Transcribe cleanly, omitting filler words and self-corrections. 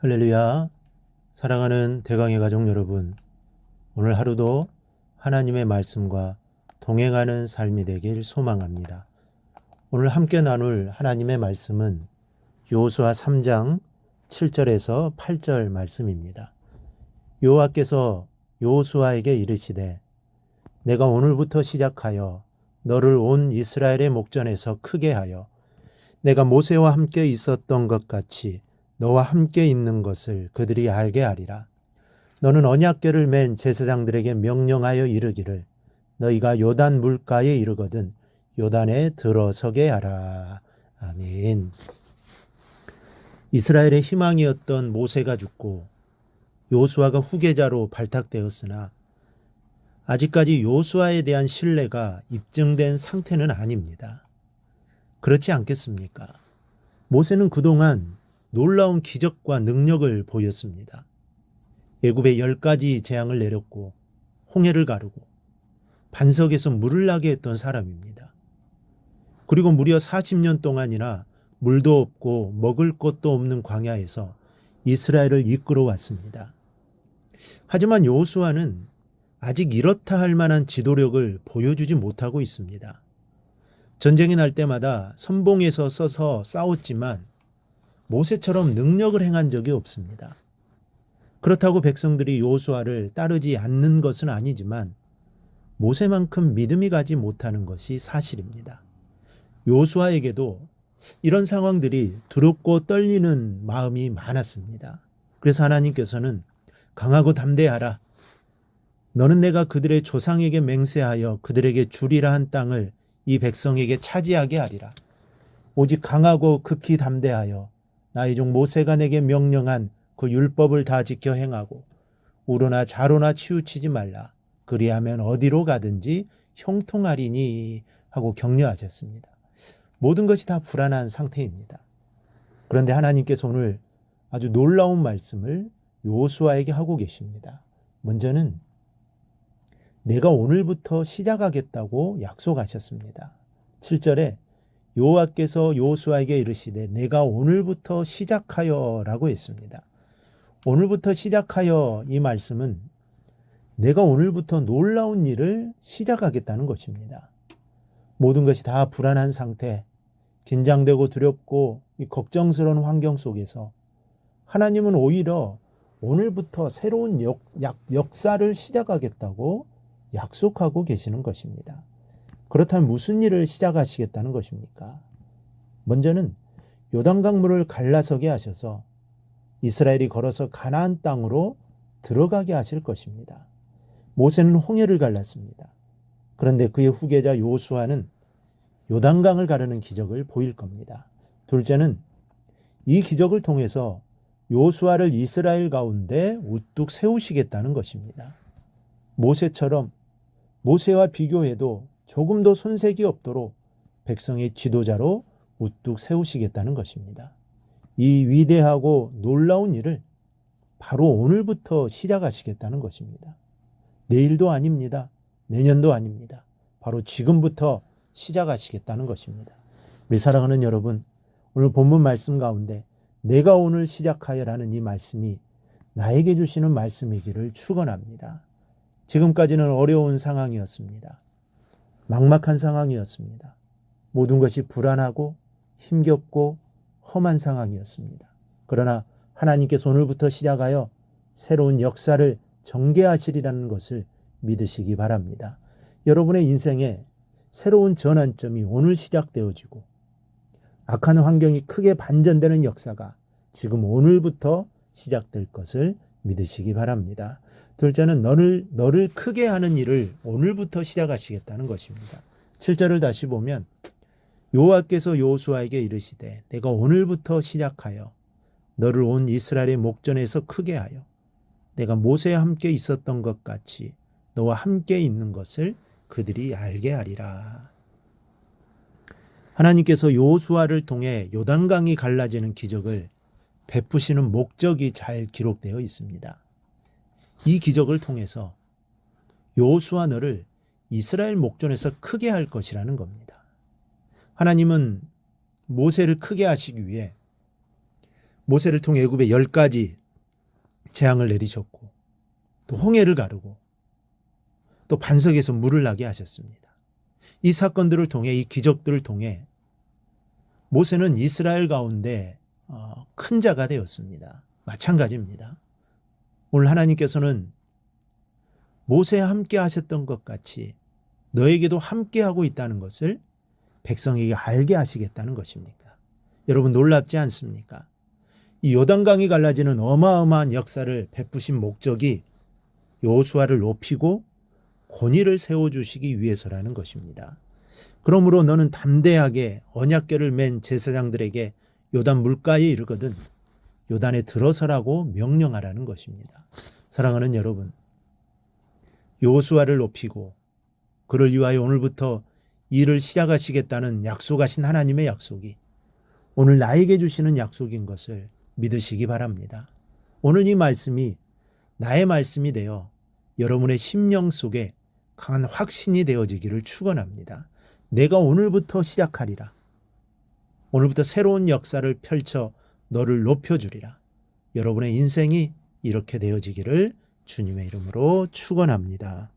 할렐루야. 사랑하는 대강의 가족 여러분, 오늘 하루도 하나님의 말씀과 동행하는 삶이 되길 소망합니다. 오늘 함께 나눌 하나님의 말씀은 여호수아 3장 7절에서 8절 말씀입니다. 여호와께서 여호수아에게 이르시되 내가 오늘부터 시작하여 너를 온 이스라엘의 목전에서 크게 하여 내가 모세와 함께 있었던 것 같이 너와 함께 있는 것을 그들이 알게 하리라. 너는 언약궤를 맨 제사장들에게 명령하여 이르기를 너희가 요단 물가에 이르거든 요단에 들어서게 하라. 아멘. 이스라엘의 희망이었던 모세가 죽고 여호수아가 후계자로 발탁되었으나 아직까지 여호수아에 대한 신뢰가 입증된 상태는 아닙니다. 그렇지 않겠습니까? 모세는 그동안 놀라운 기적과 능력을 보였습니다. 애굽에 10가지 재앙을 내렸고 홍해를 가르고 반석에서 물을 나게 했던 사람입니다. 그리고 무려 40년 동안이나 물도 없고 먹을 것도 없는 광야에서 이스라엘을 이끌어 왔습니다. 하지만 여호수아는 아직 이렇다 할 만한 지도력을 보여주지 못하고 있습니다. 전쟁이 날 때마다 선봉에서 서서 싸웠지만 모세처럼 능력을 행한 적이 없습니다. 그렇다고 백성들이 여호수아를 따르지 않는 것은 아니지만 모세만큼 믿음이 가지 못하는 것이 사실입니다. 여호수아에게도 이런 상황들이 두렵고 떨리는 마음이 많았습니다. 그래서 하나님께서는 강하고 담대하라. 너는 내가 그들의 조상에게 맹세하여 그들에게 주리라 한 땅을 이 백성에게 차지하게 하리라. 오직 강하고 극히 담대하여 나의 종 모세가 내게 명령한 그 율법을 다 지켜 행하고 우로나 좌로나 치우치지 말라. 그리하면 어디로 가든지 형통하리니 하고 격려하셨습니다. 모든 것이 다 불안한 상태입니다. 그런데 하나님께서 오늘 아주 놀라운 말씀을 여호수아에게 하고 계십니다. 먼저는 내가 오늘부터 시작하겠다고 약속하셨습니다. 7절에 여호와께서 여호수아에게 이르시되 내가 오늘부터 시작하여 라고 했습니다. 오늘부터 시작하여 이 말씀은 내가 오늘부터 놀라운 일을 시작하겠다는 것입니다. 모든 것이 다 불안한 상태, 긴장되고 두렵고 걱정스러운 환경 속에서 하나님은 오히려 오늘부터 새로운 역사를 시작하겠다고 약속하고 계시는 것입니다. 그렇다면 무슨 일을 시작하시겠다는 것입니까? 먼저는 요단강물을 갈라서게 하셔서 이스라엘이 걸어서 가나안 땅으로 들어가게 하실 것입니다. 모세는 홍해를 갈랐습니다. 그런데 그의 후계자 여호수아는 요단강을 가르는 기적을 보일 겁니다. 둘째는 이 기적을 통해서 여호수아를 이스라엘 가운데 우뚝 세우시겠다는 것입니다. 모세와 비교해도 조금도 손색이 없도록 백성의 지도자로 우뚝 세우시겠다는 것입니다. 이 위대하고 놀라운 일을 바로 오늘부터 시작하시겠다는 것입니다. 내일도 아닙니다. 내년도 아닙니다. 바로 지금부터 시작하시겠다는 것입니다. 우리 사랑하는 여러분, 오늘 본문 말씀 가운데 내가 오늘 시작하여라는 이 말씀이 나에게 주시는 말씀이기를 축원합니다. 지금까지는 어려운 상황이었습니다. 막막한 상황이었습니다. 모든 것이 불안하고 힘겹고 험한 상황이었습니다. 그러나 하나님께서 오늘부터 시작하여 새로운 역사를 전개하시리라는 것을 믿으시기 바랍니다. 여러분의 인생에 새로운 전환점이 오늘 시작되어지고 악한 환경이 크게 반전되는 역사가 지금 오늘부터 시작될 것을 믿으시기 바랍니다. 둘째는 너를 크게 하는 일을 오늘부터 시작하시겠다는 것입니다. 7절을 다시 보면 여호와께서 여호수아에게 이르시되 내가 오늘부터 시작하여 너를 온 이스라엘의 목전에서 크게 하여 내가 모세와 함께 있었던 것 같이 너와 함께 있는 것을 그들이 알게 하리라. 하나님께서 여호수아를 통해 요단강이 갈라지는 기적을 베푸시는 목적이 잘 기록되어 있습니다. 이 기적을 통해서 여호수아 너를 이스라엘 목전에서 크게 할 것이라는 겁니다. 하나님은 모세를 크게 하시기 위해 모세를 통해 애굽에 10가지 재앙을 내리셨고 또 홍해를 가르고 또 반석에서 물을 나게 하셨습니다. 이 사건들을 통해 이 기적들을 통해 모세는 이스라엘 가운데 큰 자가 되었습니다. 마찬가지입니다. 오늘 하나님께서는 모세와 함께 하셨던 것 같이 너에게도 함께 하고 있다는 것을 백성에게 알게 하시겠다는 것입니까? 여러분 놀랍지 않습니까? 이 요단강이 갈라지는 어마어마한 역사를 베푸신 목적이 여호수아를 높이고 권위를 세워주시기 위해서라는 것입니다. 그러므로 너는 담대하게 언약궤를 맨 제사장들에게 요단 물가에 이르거든 요단에 들어서라고 명령하라는 것입니다. 사랑하는 여러분, 여호수아를 높이고 그를 위하여 오늘부터 일을 시작하시겠다는 약속하신 하나님의 약속이 오늘 나에게 주시는 약속인 것을 믿으시기 바랍니다. 오늘 이 말씀이 나의 말씀이 되어 여러분의 심령 속에 강한 확신이 되어지기를 축원합니다. 내가 오늘부터 시작하리라. 오늘부터 새로운 역사를 펼쳐 너를 높여주리라. 여러분의 인생이 이렇게 되어지기를 주님의 이름으로 축원합니다.